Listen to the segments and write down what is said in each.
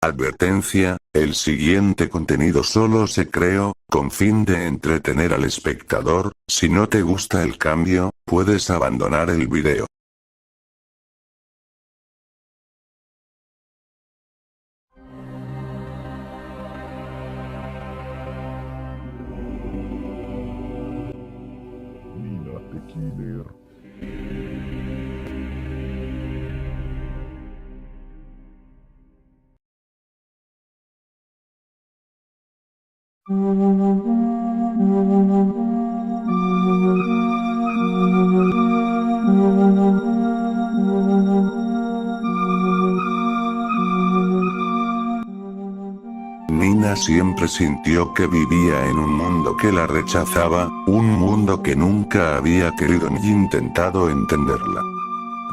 Advertencia, el siguiente contenido solo se creó, con fin de entretener al espectador. Si no te gusta el cambio, puedes abandonar el video. Nina the Killer. Nina siempre sintió que vivía en un mundo que la rechazaba, un mundo que nunca había querido ni intentado entenderla.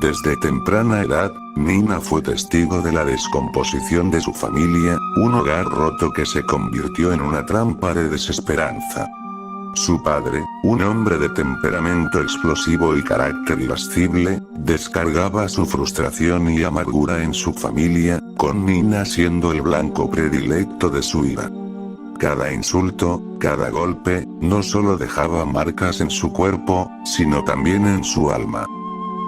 Desde temprana edad, Nina fue testigo de la descomposición de su familia, un hogar roto que se convirtió en una trampa de desesperanza. Su padre, un hombre de temperamento explosivo y carácter irascible, descargaba su frustración y amargura en su familia, con Nina siendo el blanco predilecto de su ira. Cada insulto, cada golpe, no solo dejaba marcas en su cuerpo, sino también en su alma.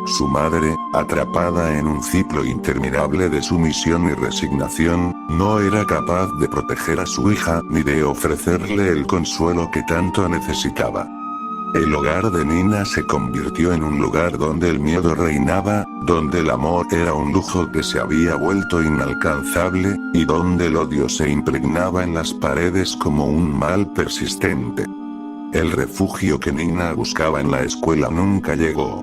Su madre, atrapada en un ciclo interminable de sumisión y resignación, no era capaz de proteger a su hija ni de ofrecerle el consuelo que tanto necesitaba. El hogar de Nina se convirtió en un lugar donde el miedo reinaba, donde el amor era un lujo que se había vuelto inalcanzable, y donde el odio se impregnaba en las paredes como un mal persistente. El refugio que Nina buscaba en la escuela nunca llegó.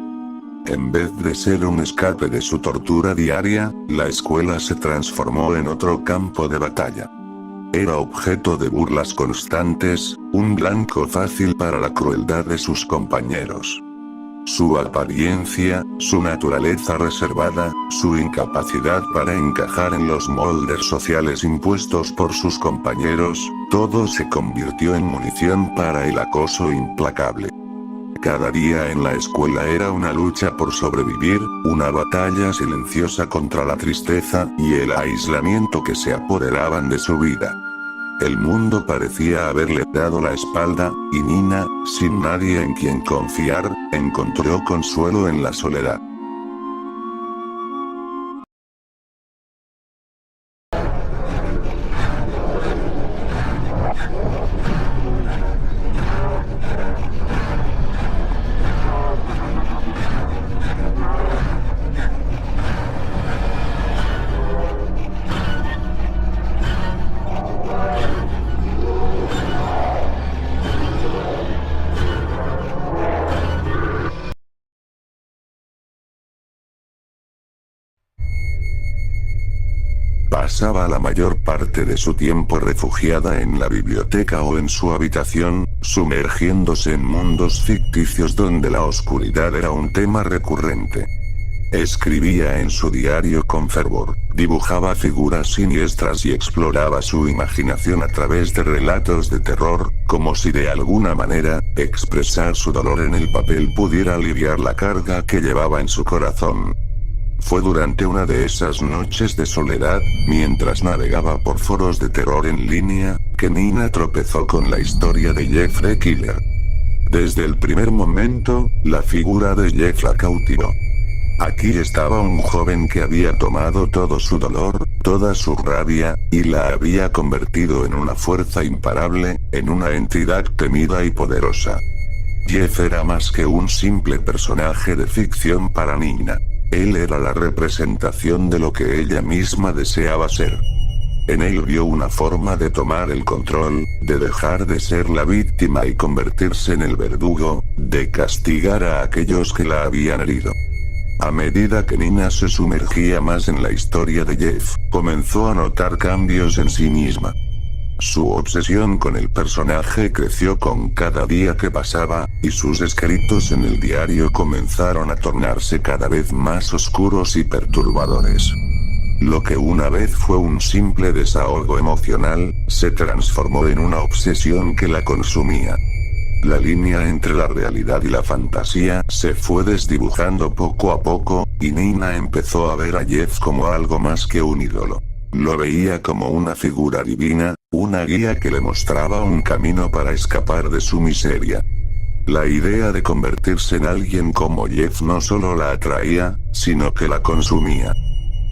En vez de ser un escape de su tortura diaria, la escuela se transformó en otro campo de batalla. Era objeto de burlas constantes, un blanco fácil para la crueldad de sus compañeros. Su apariencia, su naturaleza reservada, su incapacidad para encajar en los moldes sociales impuestos por sus compañeros, todo se convirtió en munición para el acoso implacable. Cada día en la escuela era una lucha por sobrevivir, una batalla silenciosa contra la tristeza y el aislamiento que se apoderaban de su vida. El mundo parecía haberle dado la espalda, y Nina, sin nadie en quien confiar, encontró consuelo en la soledad. Pasaba la mayor parte de su tiempo refugiada en la biblioteca o en su habitación, sumergiéndose en mundos ficticios donde la oscuridad era un tema recurrente. Escribía en su diario con fervor, dibujaba figuras siniestras y exploraba su imaginación a través de relatos de terror, como si de alguna manera, expresar su dolor en el papel pudiera aliviar la carga que llevaba en su corazón. Fue durante una de esas noches de soledad, mientras navegaba por foros de terror en línea, que Nina tropezó con la historia de Jeff the Killer. Desde el primer momento, la figura de Jeff la cautivó. Aquí estaba un joven que había tomado todo su dolor, toda su rabia, y la había convertido en una fuerza imparable, en una entidad temida y poderosa. Jeff era más que un simple personaje de ficción para Nina. Él era la representación de lo que ella misma deseaba ser. En él vio una forma de tomar el control, de dejar de ser la víctima y convertirse en el verdugo, de castigar a aquellos que la habían herido. A medida que Nina se sumergía más en la historia de Jeff, comenzó a notar cambios en sí misma. Su obsesión con el personaje creció con cada día que pasaba, y sus escritos en el diario comenzaron a tornarse cada vez más oscuros y perturbadores. Lo que una vez fue un simple desahogo emocional, se transformó en una obsesión que la consumía. La línea entre la realidad y la fantasía se fue desdibujando poco a poco, y Nina empezó a ver a Jeff como algo más que un ídolo. Lo veía como una figura divina, una guía que le mostraba un camino para escapar de su miseria. La idea de convertirse en alguien como Jeff no solo la atraía, sino que la consumía.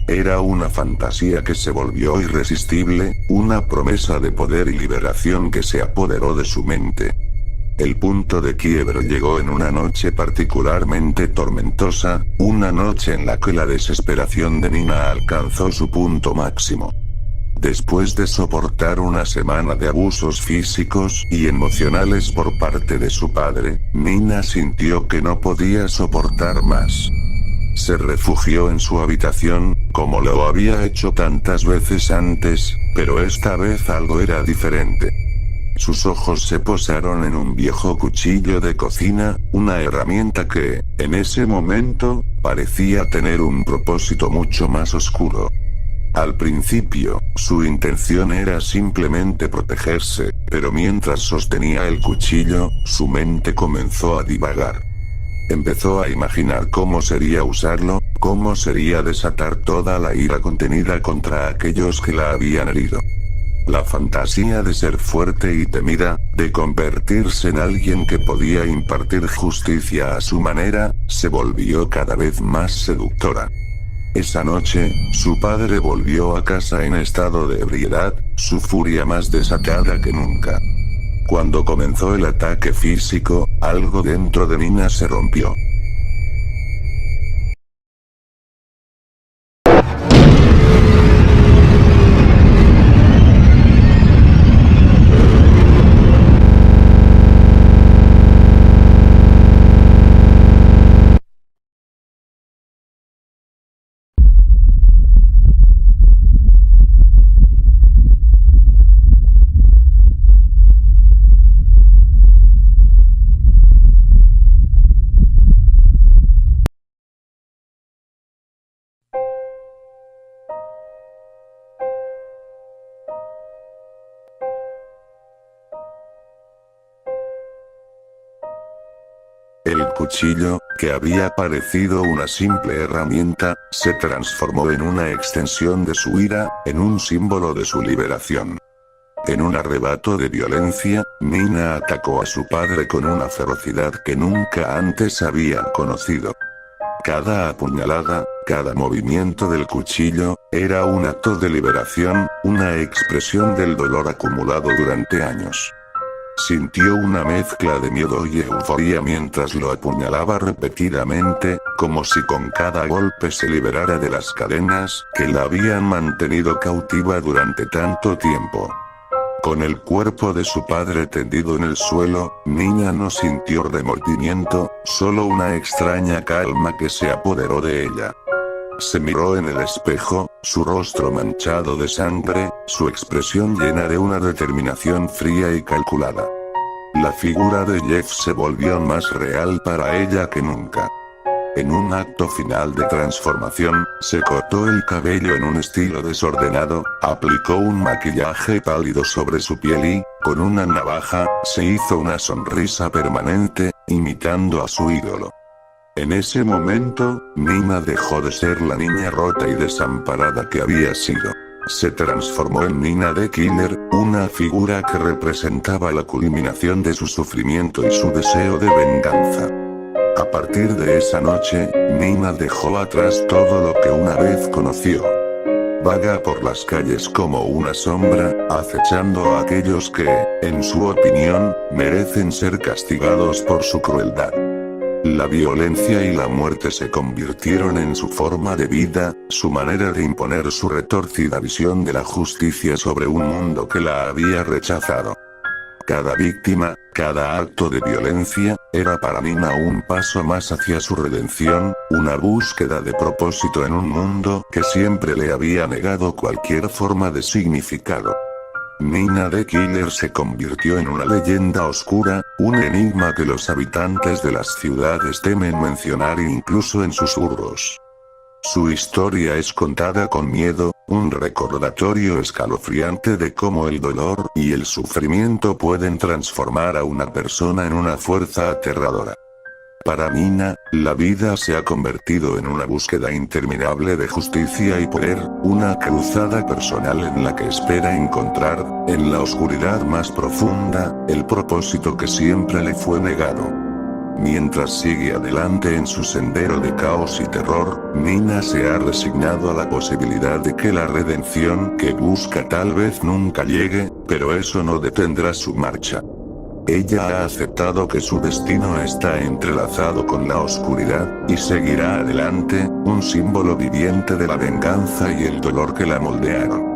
Era una fantasía que se volvió irresistible, una promesa de poder y liberación que se apoderó de su mente. El punto de quiebre llegó en una noche particularmente tormentosa, una noche en la que la desesperación de Nina alcanzó su punto máximo. Después de soportar una semana de abusos físicos y emocionales por parte de su padre, Nina sintió que no podía soportar más. Se refugió en su habitación, como lo había hecho tantas veces antes, pero esta vez algo era diferente. Sus ojos se posaron en un viejo cuchillo de cocina, una herramienta que, en ese momento, parecía tener un propósito mucho más oscuro. Al principio, su intención era simplemente protegerse, pero mientras sostenía el cuchillo, su mente comenzó a divagar. Empezó a imaginar cómo sería usarlo, cómo sería desatar toda la ira contenida contra aquellos que la habían herido. La fantasía de ser fuerte y temida, de convertirse en alguien que podía impartir justicia a su manera, se volvió cada vez más seductora. Esa noche, su padre volvió a casa en estado de ebriedad, su furia más desatada que nunca. Cuando comenzó el ataque físico, algo dentro de Nina se rompió. El cuchillo, que había parecido una simple herramienta, se transformó en una extensión de su ira, en un símbolo de su liberación. En un arrebato de violencia, Nina atacó a su padre con una ferocidad que nunca antes había conocido. Cada apuñalada, cada movimiento del cuchillo, era un acto de liberación, una expresión del dolor acumulado durante años. Sintió una mezcla de miedo y euforia mientras lo apuñalaba repetidamente, como si con cada golpe se liberara de las cadenas que la habían mantenido cautiva durante tanto tiempo. Con el cuerpo de su padre tendido en el suelo, Nina no sintió remordimiento, solo una extraña calma que se apoderó de ella. Se miró en el espejo, su rostro manchado de sangre, su expresión llena de una determinación fría y calculada. La figura de Jeff se volvió más real para ella que nunca. En un acto final de transformación, se cortó el cabello en un estilo desordenado, aplicó un maquillaje pálido sobre su piel y, con una navaja, se hizo una sonrisa permanente, imitando a su ídolo. En ese momento, Nina dejó de ser la niña rota y desamparada que había sido. Se transformó en Nina the Killer, una figura que representaba la culminación de su sufrimiento y su deseo de venganza. A partir de esa noche, Nina dejó atrás todo lo que una vez conoció. Vaga por las calles como una sombra, acechando a aquellos que, en su opinión, merecen ser castigados por su crueldad. La violencia y la muerte se convirtieron en su forma de vida, su manera de imponer su retorcida visión de la justicia sobre un mundo que la había rechazado. Cada víctima, cada acto de violencia, era para Nina un paso más hacia su redención, una búsqueda de propósito en un mundo que siempre le había negado cualquier forma de significado. Nina the Killer se convirtió en una leyenda oscura, un enigma que los habitantes de las ciudades temen mencionar incluso en susurros. Su historia es contada con miedo, un recordatorio escalofriante de cómo el dolor y el sufrimiento pueden transformar a una persona en una fuerza aterradora. Para Mina, la vida se ha convertido en una búsqueda interminable de justicia y poder, una cruzada personal en la que espera encontrar, en la oscuridad más profunda, el propósito que siempre le fue negado. Mientras sigue adelante en su sendero de caos y terror, Mina se ha resignado a la posibilidad de que la redención que busca tal vez nunca llegue, pero eso no detendrá su marcha. Ella ha aceptado que su destino está entrelazado con la oscuridad, y seguirá adelante, un símbolo viviente de la venganza y el dolor que la moldearon.